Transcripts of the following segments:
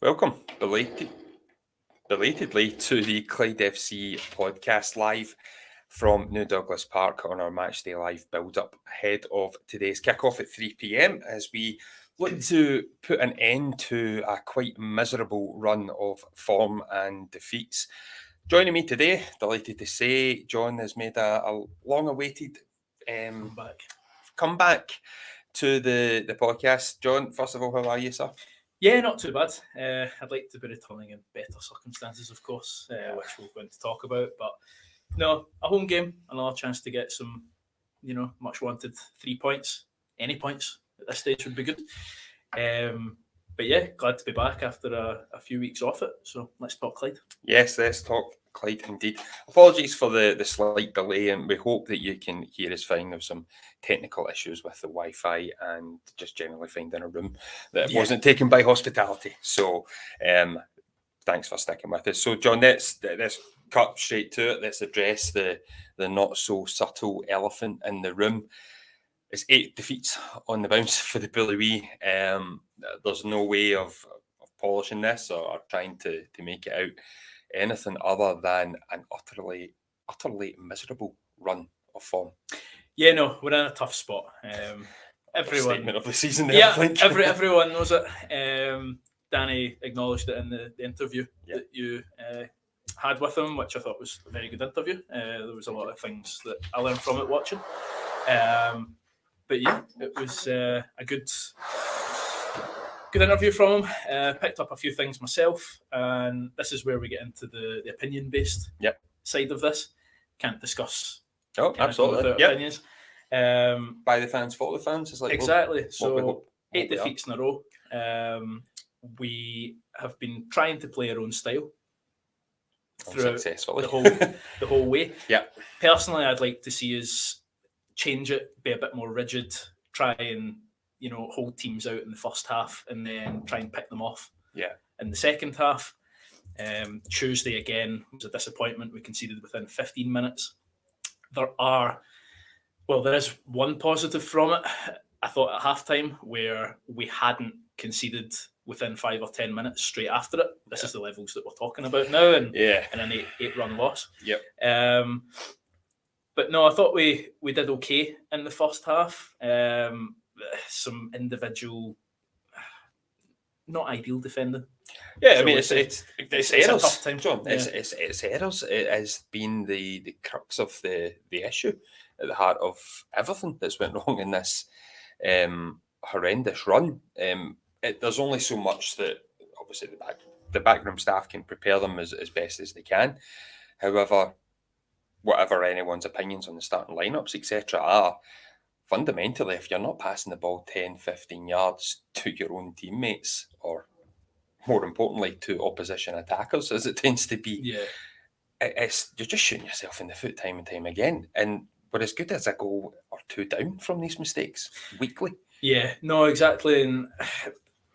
Welcome, belatedly, to the Clyde FC podcast live from New Douglas Park on our Matchday Live build-up ahead of today's kickoff at 3 p.m. as we look to put an end to a quite miserable run of form and defeats. Joining me today, delighted to say, John has made a long-awaited comeback to the podcast. John, first of all, how are you, sir? Yeah, not too bad. I'd like to be returning in better circumstances, of course, which we're going to talk about. But no, a home game, another chance to get some, much wanted 3 points. Any points at this stage would be good. But yeah, glad to be back after a few weeks off it. So let's talk Clyde. Yes, let's talk Clyde indeed. Apologies for the slight delay, and we hope that you can hear us fine. There's some technical issues with the Wi-Fi and just generally finding a room that wasn't taken by hospitality. So thanks for sticking with us. So John, let's cut straight to it. Let's address the not so subtle elephant in the room. It's 8 defeats on the bounce for the Bully Wee. There's no way of polishing this or trying to make it out anything other than an utterly miserable run of form. Yeah, no, we're in a tough spot. Everyone statement of the season there, I think. everyone knows it. Danny acknowledged it in the interview that you had with him, which I thought was a very good interview. There was a lot of things that I learned from it watching. But yeah, it was a good interview from him. Picked up a few things myself, and this is where we get into the opinion-based side of this. Can't discuss. Oh, absolutely. Opinions. By the fans, for the fans. It's like exactly. So 8 defeats in a row. We have been trying to play our own style throughout the whole way. Yeah. Personally, I'd like to see us change it, be a bit more rigid, try and hold teams out in the first half and then try and pick them off in the second half. Tuesday again was a disappointment. We conceded within 15 minutes. There is one positive from it. I thought at halftime where we hadn't conceded within 5 or 10 minutes straight after it. This is the levels that we're talking about now, and an 8-run loss. Yep. But no, I thought we did okay in the first half. Some individual, not ideal defending. Yeah, I mean it's errors, a tough time, John. It's errors. It has been the crux of the issue at the heart of everything that's went wrong in this horrendous run. There's only so much that obviously the backroom staff can prepare them as best as they can. However, whatever anyone's opinions on the starting lineups, etc., are, fundamentally, if you're not passing the ball 10, 15 yards to your own teammates, or more importantly, to opposition attackers, as it tends to be, you're just shooting yourself in the foot time and time again. And we're as good as a goal or two down from these mistakes weekly. Yeah, no, exactly. And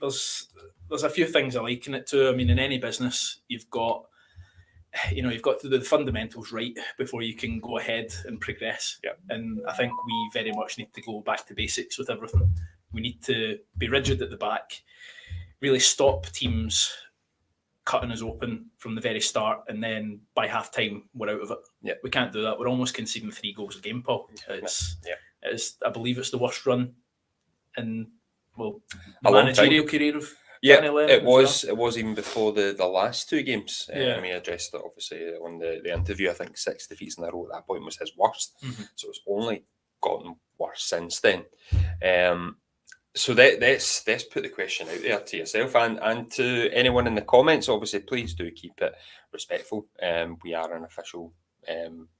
there's a few things I like in it too. I mean, in any business, you've got to do the fundamentals right before you can go ahead and progress. Yeah. And I think we very much need to go back to basics with everything. We need to be rigid at the back, really stop teams cutting us open from the very start, and then by half time we're out of it. Yeah. We can't do that. We're almost conceding 3 goals a game, Paul. I believe it's the worst run in the managerial career of it was even before the last 2 games. We addressed that obviously on the interview. I think 6 defeats in a row at that point was his worst. So it's only gotten worse since then. So let's put the question out there to yourself and to anyone in the comments. Obviously, please do keep it respectful. We are an official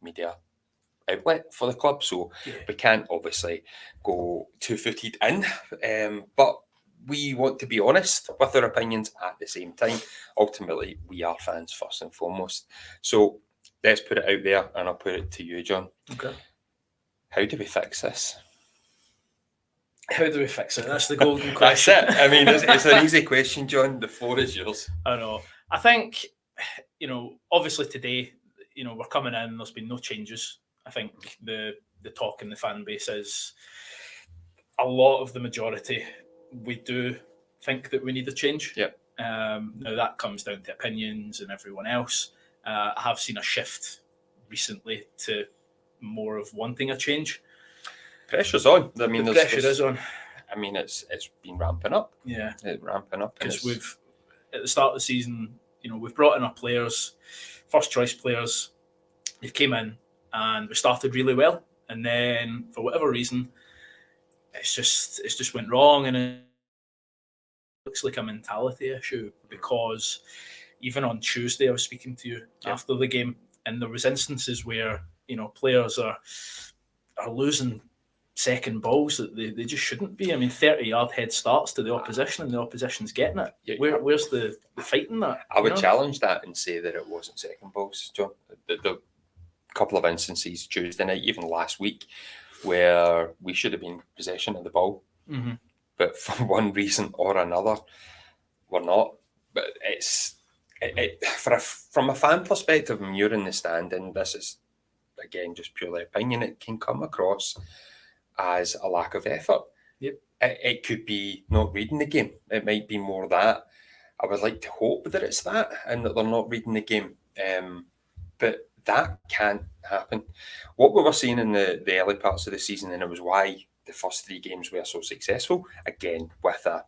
media outlet for the club, so we can't obviously go 2-footed in. But we want to be honest with our opinions at the same time. Ultimately, we are fans first and foremost. So let's put it out there, and I'll put it to you, John. Okay. How do we fix this? How do we fix it? That's the golden question. That's it. I mean, it's an easy question, John. The floor is yours. I know. I think, obviously today, we're coming in, there's been no changes. I think the talk in the fan base is a lot of the majority. We do think that we need a change. Yeah. Now that comes down to opinions and everyone else. I have seen a shift recently to more of wanting a change. Pressure's on. I mean, the pressure is on. I mean, it's been ramping up. Yeah, it's ramping up because we've at the start of the season, we've brought in our players, first choice players. They came in and we started really well, and then for whatever reason, it's just went wrong, and it looks like a mentality issue. Because even on Tuesday, I was speaking to you after the game, and there was instances where players are losing second balls that they just shouldn't be. I mean, 30-yard head starts to the opposition, and the opposition's getting it. Where's the fight in that? I would challenge that and say that it wasn't second balls, John. The couple of instances Tuesday night, even last week, where we should have been possession of the ball, but for one reason or another, we're not. But from a fan perspective, when you're in the stand, and this is again just purely opinion, it can come across as a lack of effort. Yep. It could be not reading the game. It might be more that. I would like to hope that it's that, and that they're not reading the game. But that can't happen. What we were seeing in the early parts of the season, and it was why the first 3 games were so successful, again, with a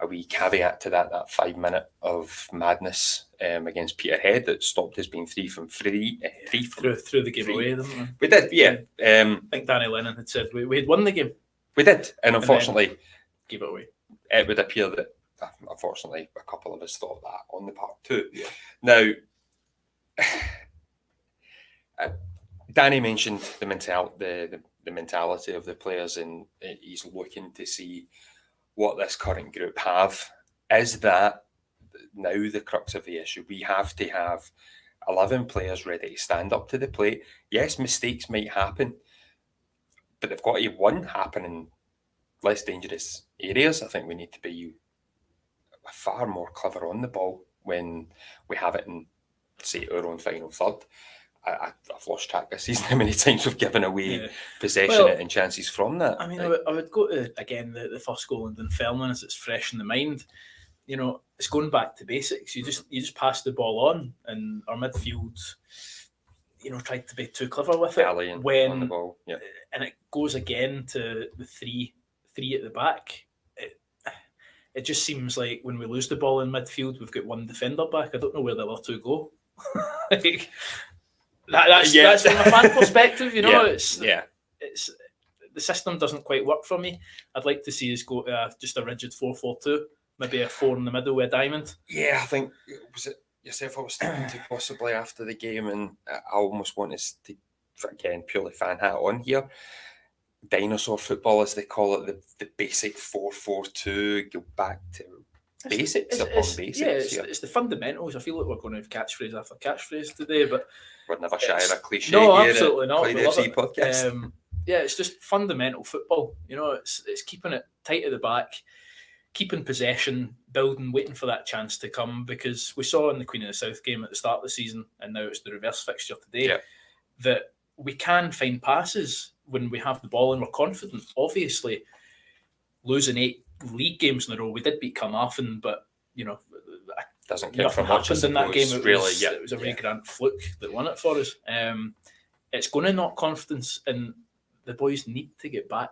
wee caveat to that 5 minute of madness against Peterhead that stopped us being 3 from 3. Through the game away, didn't we? We did, yeah. I think Danny Lennon had said we had won the game. We did, and unfortunately, gave it away. It would appear that, unfortunately, a couple of us thought that on the park too. Yeah. Now, Danny mentioned the mentality of the players, and he's looking to see what this current group have. Is that now the crux of the issue? We have to have 11 players ready to stand up to the plate. Yes, mistakes might happen, but they've got to happen in less dangerous areas. I think we need to be far more clever on the ball when we have it in, say, our own final third. I've lost track this season how many times we've given away possession and chances from that. I mean, I would go to, again, the first goal in Dunfermline, as it's fresh in the mind. It's going back to basics. You just pass the ball on, and our midfield, tried to be too clever with it. On the ball. Yeah. And it goes again to the three at the back. It just seems like when we lose the ball in midfield, we've got one defender back. I don't know where the other 2 go. That's from a fan perspective, It's the system doesn't quite work for me. I'd like to see us go just a rigid 4-4-2, maybe a 4 in the middle with a diamond. Yeah, I think was it yourself I was speaking to possibly after the game, and I almost want us to, again, purely fan hat on here, dinosaur football as they call it, the basic 4-4-2, go back to basics. It's the fundamentals. I feel like we're going to have catchphrase after catchphrase today, but we're never shy of a cliche. No, absolutely not. Clyde FC podcast. It's just fundamental football. It's keeping it tight at the back, keeping possession, building, waiting for that chance to come. Because we saw in the Queen of the South game at the start of the season, and now it's the reverse fixture today, that we can find passes when we have the ball and we're confident. Obviously, losing 8 league games in a row, we did beat Carmarthen, but doesn't count for much in that game. It was a really grand fluke that won it for us. It's going to knock confidence, and the boys need to get back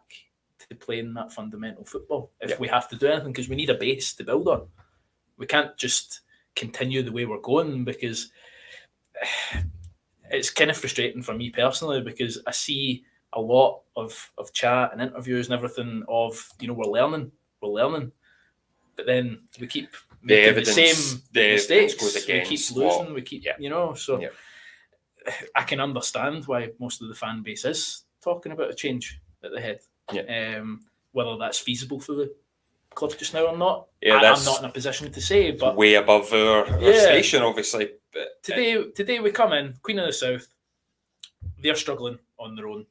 to playing that fundamental football if we have to do anything, because we need a base to build on. We can't just continue the way we're going, because it's kind of frustrating for me personally, because I see a lot of chat and interviews and everything of, we're learning, but then we keep making the same mistakes. We keep losing. We keep, So I can understand why most of the fan base is talking about a change at the head. Yeah. Whether that's feasible for the club just now or not, I'm not in a position to say. But way above our station, obviously. But today we come in, Queen of the South. They're struggling on their own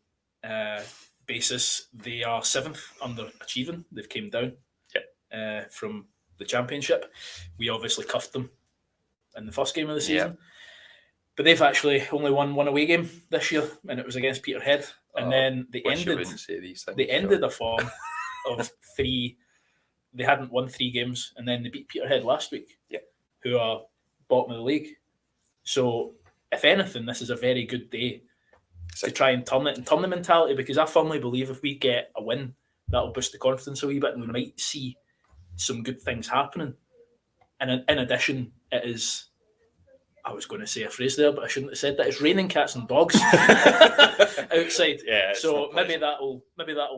basis. They are 7th underachieving. They've came down from the Championship. We obviously cuffed them in the first game of the season. But they've actually only won one away game this year, and it was against Peterhead. And then they ended a form of 3 they hadn't won 3 games, and then they beat Peterhead last week, who are bottom of the league. So, if anything, this is a very good day to try and turn the mentality, because I firmly believe if we get a win, that'll boost the confidence a wee bit, and we might see some good things happening. And in addition, it is, I was going to say a phrase there, but I shouldn't have said that. It's raining cats and dogs outside. Yeah, so maybe that'll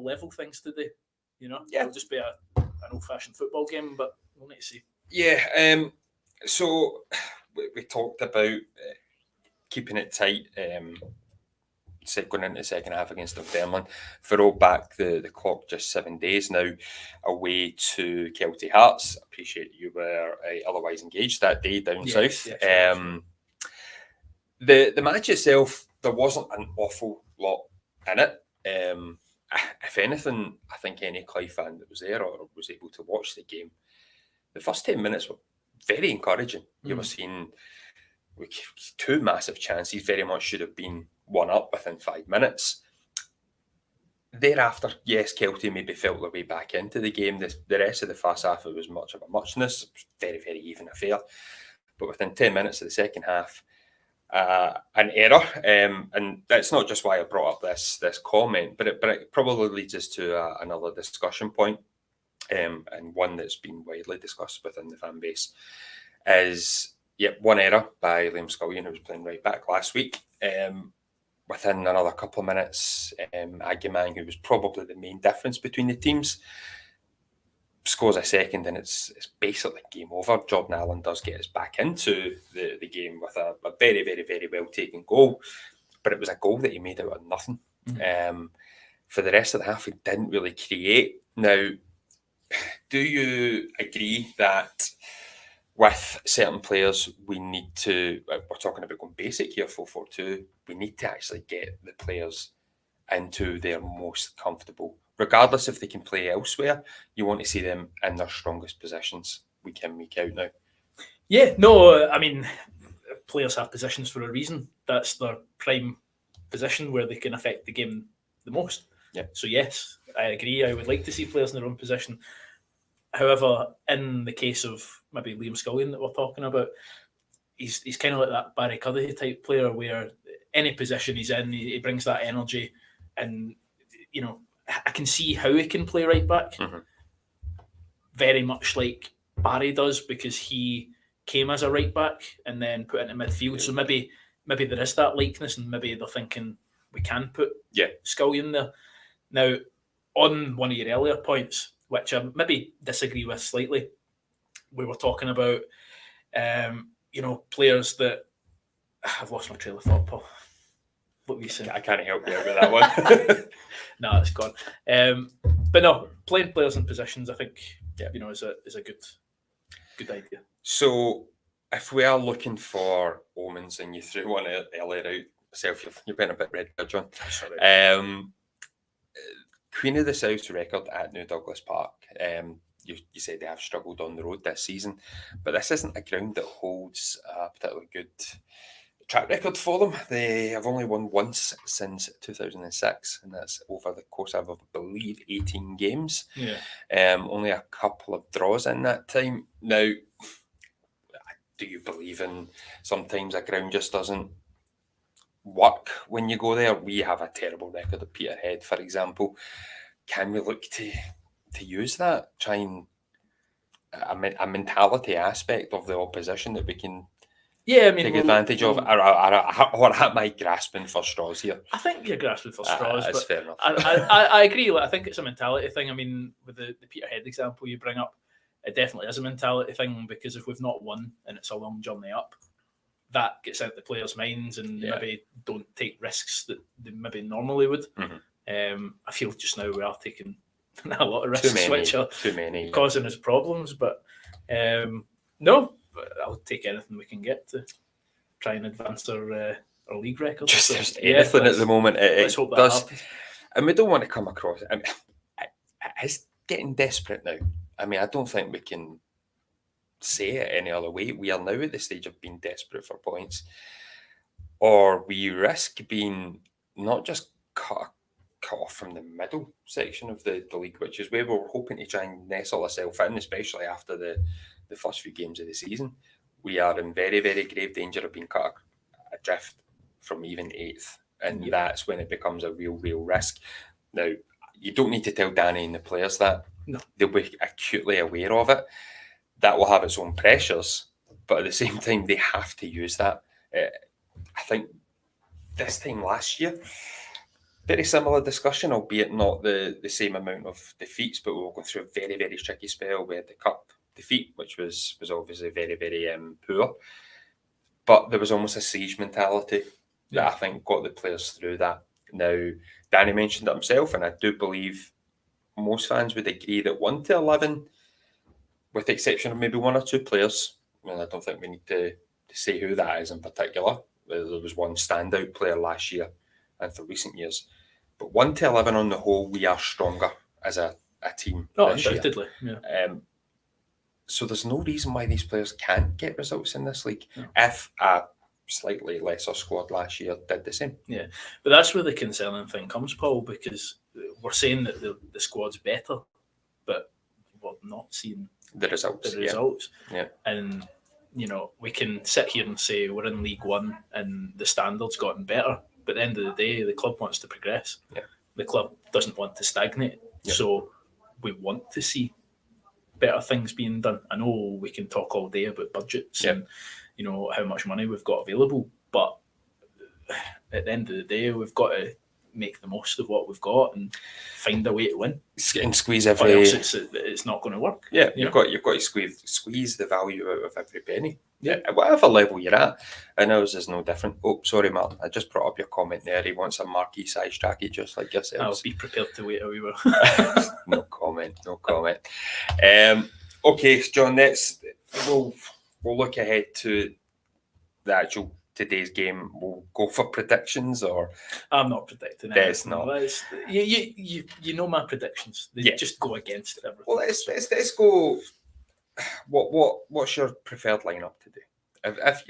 level things today. You know, it'll just be an old-fashioned football game, but we'll need to see. Yeah. So we talked about keeping it tight. Going into the second half against Dunfermline. If we roll back the clock just 7 days now, away to Kelty Hearts. I appreciate you were otherwise engaged that day down south. Yes. The match itself, there wasn't an awful lot in it. If anything, I think any Clyde fan that was there or was able to watch the game, the first 10 minutes were very encouraging. You were seeing 2 massive chances, very much should have been 1 up within 5 minutes. Thereafter, yes, Kelty maybe felt their way back into the game. The rest of the first half, it was much of a muchness. It was very, very even affair. But within 10 minutes of the second half, an error. And that's not just why I brought up this comment, but it probably leads us to another discussion point, and one that's been widely discussed within the fan base, is one error by Liam Scullion, who was playing right back last week. Within another couple of minutes, Aguiman, who was probably the main difference between the teams, scores a second, and it's basically game over. Jordan Allen does get us back into the game with a very, very, very well taken goal, but it was a goal that he made out of nothing. For the rest of the half, we didn't really create. Now, do you agree that with certain players, we need to, we're talking about going basic here, 4-4-2, we need to actually get the players into their most comfortable, regardless if they can play elsewhere, you want to see them in their strongest positions week in, week out now. Yeah, no, I mean, players have positions for a reason. That's their prime position where they can affect the game the most. Yeah. So yes, I agree. I would like to see players in their own position. However, in the case of maybe Liam Scullion that we're talking about, he's kind of like that Barry Cuddihy type player where any position he's in, he brings that energy, and you know, I can see how he can play right back, very much like Barry does, because he came as a right back and then put into midfield. So maybe there is that likeness, and maybe they're thinking we can put Scullion there. Now, on one of your earlier points, which I maybe disagree with slightly, we were talking about, players that I've lost my trail of thought, Paul. What were you saying? I can't help you out with that one. No, it's gone. But no, playing players in positions, I think, is a good idea. So, if we are looking for omens, and you threw one earlier out yourself, you've been a bit red there, John. Sorry. Queen of the South's record at New Douglas Park. You said they have struggled on the road this season, but this isn't a ground that holds a particularly good track record for them. They have only won once since 2006, and that's over the course of, I believe, 18 games. Yeah. Only a couple of draws in that time. Now, do you believe in sometimes a ground just doesn't work when you go there? We have a terrible record at Peterhead, for example. Can we look to use that, try and a mentality aspect of the opposition that we can take advantage of? Or am I grasping for straws here? I think you're grasping for straws. That's fair enough. I agree. I think it's a mentality thing. I mean, with the Peterhead example you bring up, it definitely is a mentality thing, because if we've not won and it's a long journey up, that gets out the players' minds, and they maybe don't take risks that they maybe normally would. I feel just now we are taking a lot of risks, which are causing us problems. But no, I'll take anything we can get to try and advance our league record. Just anything at the moment. Let's hope that does, happens. and we don't want to come across. I mean, it's getting desperate now. I mean, I don't think we can say it any other way. We are now at the stage of being desperate for points, or we risk being not just cut cut off from the middle section of the league, which is where we were hoping to try and nestle ourselves in, especially after the first few games of the season. We are in very, very grave danger of being cut adrift from even 8th, and that's when it becomes a real risk. Now, you don't need to tell Danny and the players that. No. They'll be acutely aware of it. That will have its own pressures, but at the same time, they have to use that. I think this time last year, very similar discussion, albeit not the same amount of defeats, but we were going through a very, very tricky spell. We had the cup defeat, which was obviously very, very poor. But there was almost a siege mentality that I think got the players through that. Now, Danny mentioned it himself, and I do believe most fans would agree that 1 to 11, with the exception of maybe 1 or 2 players, and I don't think we need to say who that is in particular. There was one standout player last year and for recent years. But 1 to 11 on the whole, we are stronger as a team. Undoubtedly. Yeah. So there's no reason why these players can't get results in this league if a slightly lesser squad last year did the same. Yeah, but that's where the concerning thing comes, Paul, because we're saying that the squad's better, but we're not seeing the results. Yeah. And, we can sit here and say we're in League One and the standard's gotten better, but at the end of the day, the club wants to progress. Yeah. The club doesn't want to stagnate. Yeah. So we want to see better things being done. I know we can talk all day about budgets and how much money we've got available, but at the end of the day, we've got to make the most of what we've got and find a way to win and squeeze every. Or else it's not going to work. Yeah, you've got to squeeze the value out of every penny. Yeah, at whatever level you're at, and ours is no different. Oh, sorry, Martin, I just brought up your comment there. He wants a marquee size jacket just like yourselves. I'll be prepared to wait a wee while. No comment. Okay, John. Next, we'll look ahead to the actual today's game. We'll go for predictions, or I'm not predicting. That's not. You know my predictions. They just go against everything. Well, let's go. What's your preferred lineup today?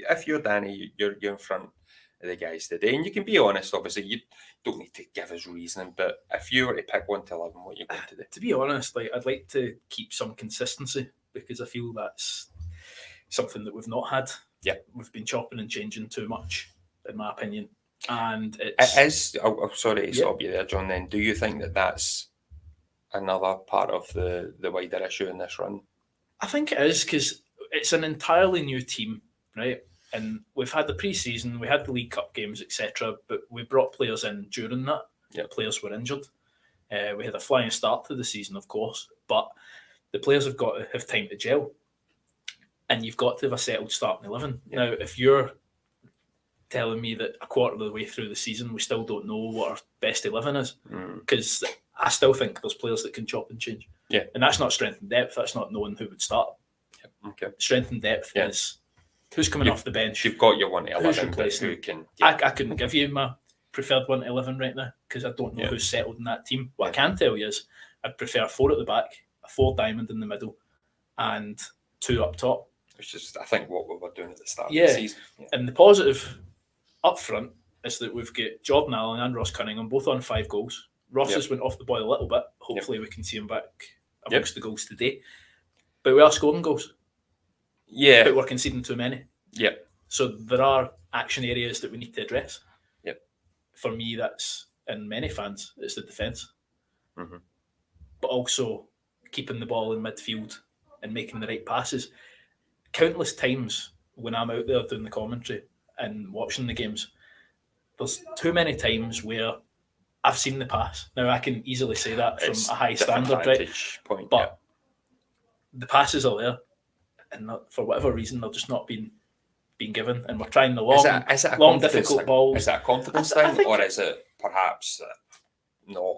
If you're Danny, you're in front of the guys today, and you can be honest. Obviously, you don't need to give us reasoning, but if you were to pick 1 to 11, what you're going to do? To be honest, I'd like to keep some consistency because I feel that's something that we've not had. Yeah, we've been chopping and changing too much, in my opinion, and it is. Sorry to stop you there, John. Then, do you think that that's another part of the wider issue in this run? I think it is because it's an entirely new team, right? And we've had the pre-season, we had the League Cup games, etc. But we brought players in during that. Yeah. Players were injured. We had a flying start to the season, of course, but the players have got to have time to gel. And you've got to have a settled starting 11. Yeah. Now, if you're telling me that a quarter of the way through the season, we still don't know what our best 11 is, because I still think there's players that can chop and change. Yeah. And that's not strength and depth. That's not knowing who would start. Yeah. Okay. Strength and depth is who's coming off the bench. You've got your 1 to 11. Who can? Yeah. I couldn't give you my preferred 1 to 11 right now because I don't know who's settled in that team. What I can tell you is I'd prefer 4 at the back, a 4 diamond in the middle, and 2 up top. Which is, I think, what we were doing at the start of the season. Yeah. And the positive up front is that we've got Jordan Allen and Ross Cunningham both on 5 goals. Ross has went off the boil a little bit. Hopefully we can see him back amongst the goals today. But we are scoring goals. Yeah. But we're conceding too many. Yeah. So there are action areas that we need to address. Yep. For me, that's, and many fans, it's the defence. Mm-hmm. But also keeping the ball in midfield and making the right passes. Countless times when I'm out there doing the commentary and watching the games, there's too many times where I've seen the pass. Now, I can easily say that from a high standard, right? Point, but the passes are there, and for whatever reason, they're just not being given. And we're trying the long difficult balls. Is that a confidence thing, or is it perhaps not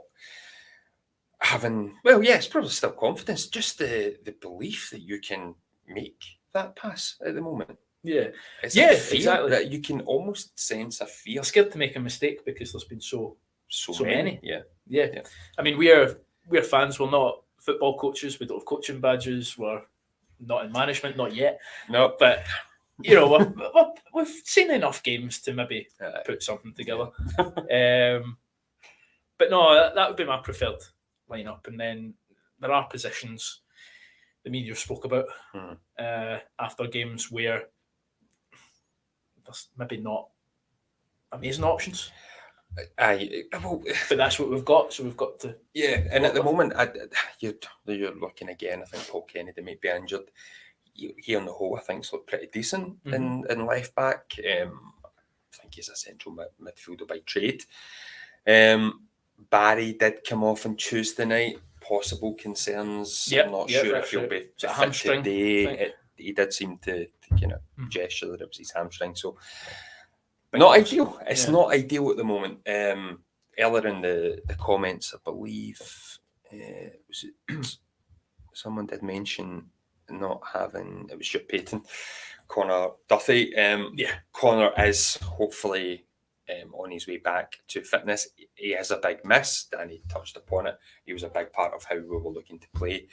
having? Well, yeah, it's probably still confidence. Just the belief that you can make that pass at the moment. Yeah, it's exactly. That you can almost sense a fear. I'm scared to make a mistake because there's been so many. Yeah. I mean, we're fans. We're not football coaches. We don't have coaching badges. We're not in management, not yet. No, but we've seen enough games to maybe put something together. But But no, that would be my preferred lineup. And then there are positions the media spoke about after games where there's maybe not amazing options. But that's what we've got, so we've got to. Yeah, and at the moment, you're looking again. I think Paul Kennedy might be injured. He on the whole, I think, looked pretty decent in left back. I think he's a central midfielder by trade. Barry did come off on Tuesday night. Possible concerns. I'm not sure if he'll be fit today. He did seem to kind of gesture that it was his hamstring. So not ideal. It's not ideal at the moment. Earlier in the comments, I believe someone did mention not having, it was Stuart Payton, Connor Duthie. Connor is hopefully on his way back to fitness. He is a big miss. Danny touched upon it. He was a big part of how we were looking to play.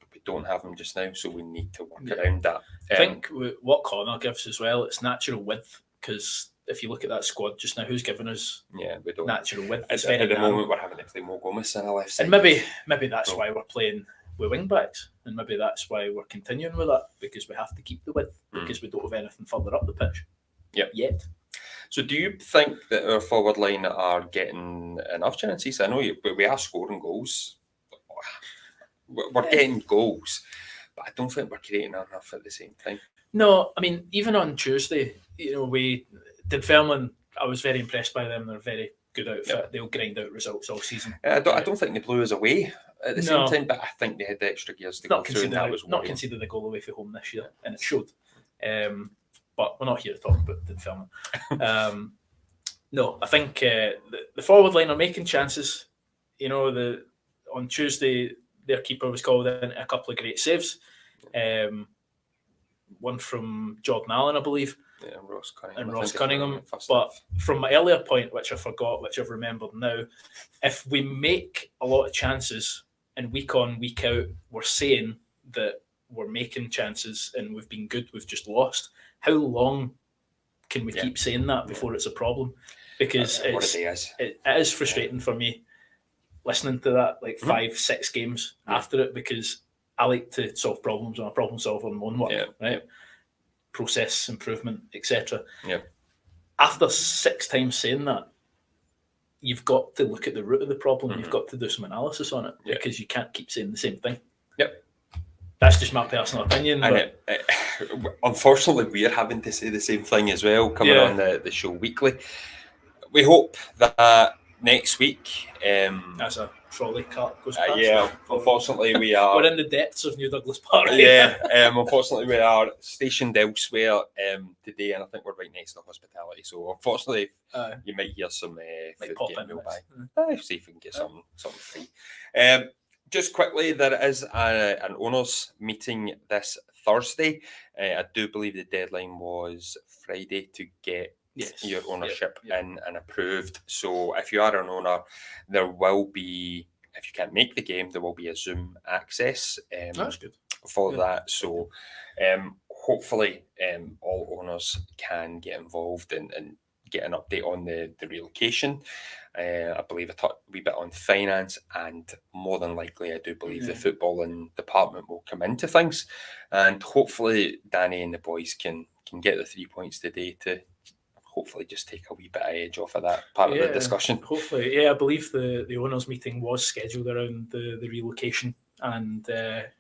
But we don't have him just now, so we need to work around that. I think what Connor gives as well, it's natural width, because if you look at that squad just now, who's given us we don't. Natural width? At the moment, we're having to play Mo Gomez on the left side. And maybe that's why we're playing with wing backs, and maybe that's why we're continuing with that, because we have to keep the width, because we don't have anything further up the pitch yet. So do you think that our forward line are getting enough chances? I know we are scoring goals. We're getting goals, but I don't think we're creating enough at the same time. No, I mean, even on Tuesday, we did Fairland. I was very impressed by them. They're a very good outfit. They'll grind out results all season. I don't think they blew us away at the same time, but I think they had the extra gears to go through, and that was not conceded the goal away from home this year, and it showed. But we're not here to talk about the film. No, I think the forward line are making chances. On Tuesday, their keeper was called in a couple of great saves. One from Jordan Allen, I believe. Yeah, Ross Cunningham. But from my earlier point, which I forgot, which I've remembered now, if we make a lot of chances and week on, week out, we're saying that we're making chances and we've been good, we've just lost. How long can we keep saying that before it's a problem? Because it is frustrating for me listening to that 5-6 games after it, because I like to solve problems. I'm a problem solver in my own work, right? Process improvement, etc. After 6 times saying that, you've got to look at the root of the problem. You've got to do some analysis on it, because you can't keep saying the same thing. That's just my personal opinion. And unfortunately, we're having to say the same thing as well, coming on the show weekly. We hope that next week... As a trolley cart goes past. Unfortunately, we are... We're in the depths of New Douglas Park. Unfortunately, we are stationed elsewhere today, and I think we're right next to hospitality. So, unfortunately, you might hear some food getting mailed by. See if we can get something free. Just quickly, there is an owners meeting this Thursday. I do believe the deadline was Friday to get your ownership in and approved. So if you are an owner, there will be, if you can't make the game, there will be a Zoom access That's good. for that. So hopefully all owners can get involved and get an update on the relocation. I believe a wee bit on finance, and more than likely I do believe the footballing department will come into things, and hopefully Danny and the boys can get the 3 points today to hopefully just take a wee bit of edge off of that part of the discussion. Hopefully, I believe the owners meeting was scheduled around the relocation and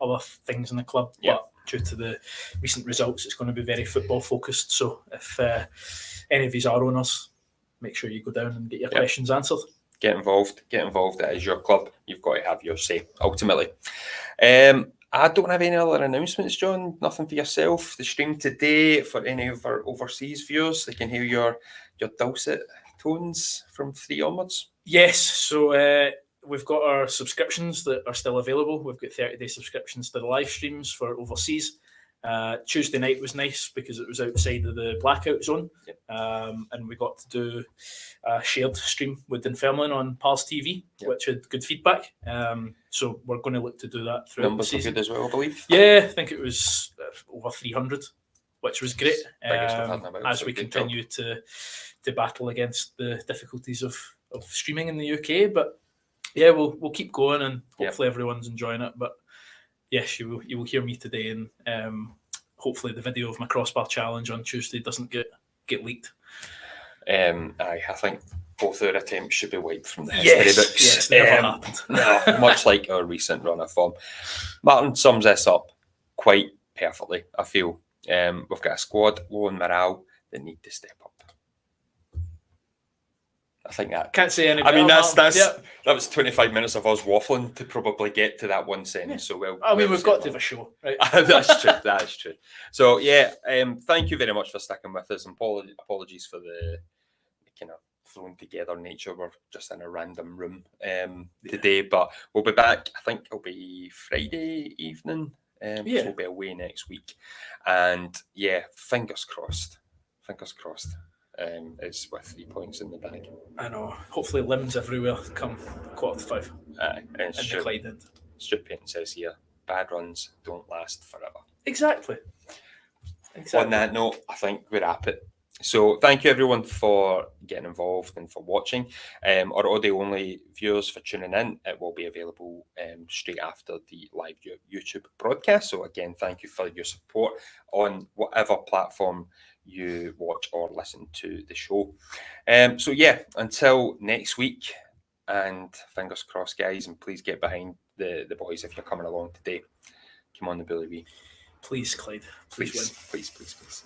other things in the club, but due to the recent results, it's going to be very football focused. So if any of these are owners, make sure you go down and get your questions answered. Get involved. It is your club. You've got to have your say, ultimately. I don't have any other announcements, John. Nothing for yourself. The stream today, for any of our overseas viewers, they can hear your dulcet tones from 3 onwards. Yes, so we've got our subscriptions that are still available. We've got 30-day subscriptions to the live streams for overseas. Tuesday night was nice because it was outside of the blackout zone, and we got to do a shared stream with Dunfermline on Pars TV, which had good feedback. So we're going to look to do that throughout the season. Numbers were good as well, I believe. Yeah, I think it was over 300, which was great. As we continue to battle against the difficulties of streaming in the UK. But yeah, we'll keep going, and hopefully everyone's enjoying it. But yes, you will hear me today, and hopefully the video of my crossbar challenge on Tuesday doesn't get leaked. I think both our attempts should be wiped from the history books. Yes, never happened. No, much like our recent run of form. Martin sums this up quite perfectly, I feel. We've got a squad low on morale that need to step up. I think that can't say anything. I mean, that was 25 minutes of us waffling to probably get to that one sentence. So we've got to have a show, right? That's true. That is true. So thank you very much for sticking with us. And apologies for the kind of thrown together nature. We're just in a random room today, but we'll be back. I think it'll be Friday evening. So we'll be away next week, and fingers crossed. Is with 3 points in the bag. I know. Hopefully, limbs everywhere come 5:15. And the Clyde end. Stuart Payton says here, bad runs don't last forever. Exactly. On that note, I think we wrap it. So thank you everyone for getting involved and for watching. Our audio-only viewers for tuning in. It will be available straight after the live YouTube broadcast. So again, thank you for your support on whatever platform you watch or listen to the show. Until next week, and fingers crossed, guys, and please get behind the boys if you're coming along today. Come on, the Bully Wee. Please, Clyde. Please win. Please.